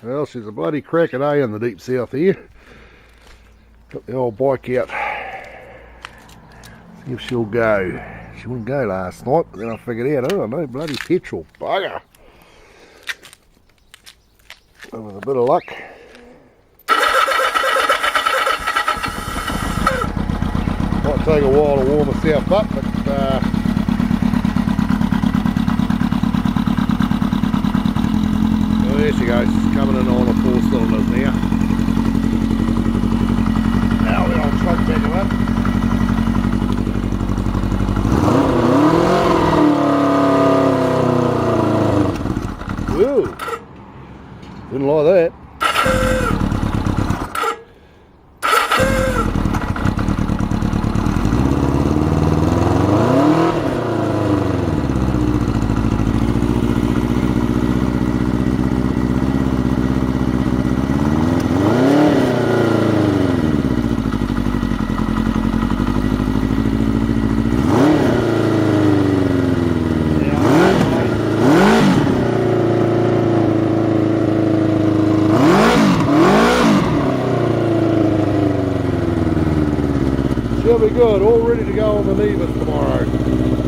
Well, she's a bloody cracker day in the deep south here. Got the old bike out. See if she'll go. She wouldn't go last night, but then I figured out, oh no, bloody petrol, bugger. And with a bit of luck, might take a while to warm herself up, but there she goes, coming in on a 4 cylinders now. Now the old truck back her up. Whoa! Didn't like that. She'll be good, all ready to go on the levers tomorrow.